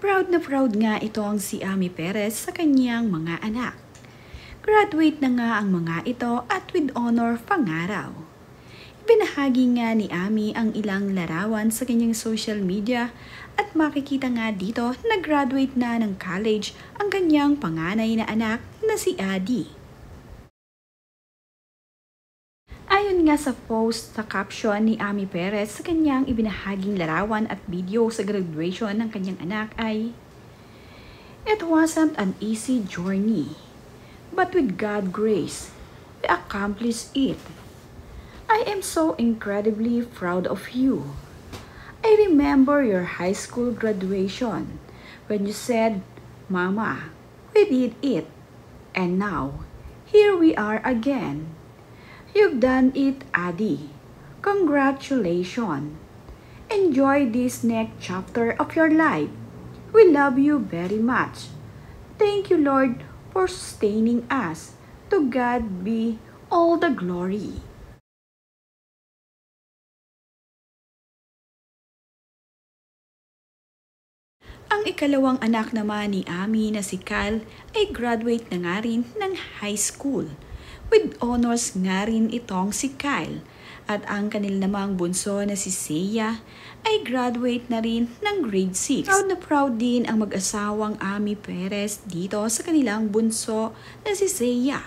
Proud na proud nga itong si Ami Perez sa kanyang mga anak. Graduate na nga ang mga ito at with honor pangaraw. Ibinahagi nga ni Ami ang ilang larawan sa kanyang social media at makikita nga dito na graduate na ng college ang kanyang panganay na anak na si Adi. Ayon nga sa post sa caption ni Ami Perez sa kanyang ibinahaging larawan at video sa graduation ng kanyang anak ay, "It wasn't an easy journey, but with God's grace, we accomplished it. I am so incredibly proud of you. I remember your high school graduation when you said, 'Mama, we did it.' And now, here we are again. You've done it, Adi. Congratulations. Enjoy this next chapter of your life. We love you very much. Thank you, Lord, for sustaining us. To God be all the glory." Ang ikalawang anak naman ni Ami na si Kyle ay graduate na nga rin ng high school. With honors nga rin itong si Kyle at ang kanil namang bunso na si Seiya ay graduate na rin ng grade 6. Proud na proud din ang mag-asawang Ami Perez dito sa kanilang bunso na si Seiya.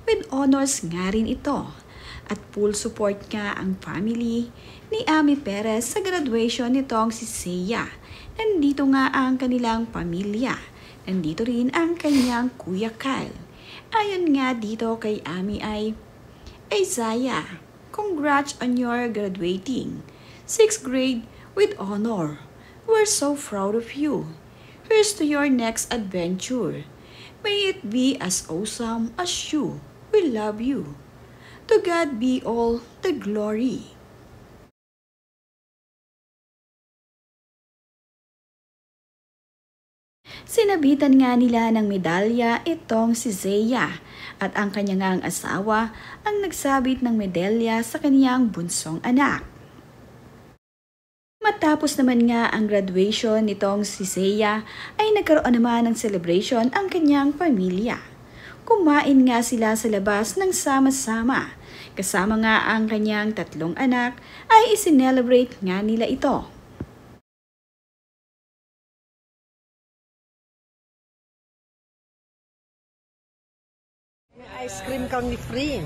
With honors nga rin ito at full support nga ang family ni Ami Perez sa graduation nitong si Seiya. Nandito nga ang kanilang pamilya. Nandito rin ang kanyang kuya Kyle. Ayon nga dito kay Ami ay, "Isaiah, congrats on your graduating 6th grade with honor. We're so proud of you. Here's to your next adventure. May it be as awesome as you. We love you. To God be all the glory." Sinabitan nga nila ng medalya itong si Seiya at ang kanyang asawa ang nagsabit ng medalya sa kanyang bunsong anak. Matapos naman nga ang graduation nitong si Seiya ay nagkaroon naman ng celebration ang kanyang pamilya. Kumain nga sila sa labas ng sama-sama. Kasama nga ang kanyang tatlong anak ay isinelebrate nga nila ito. Ice cream kami free.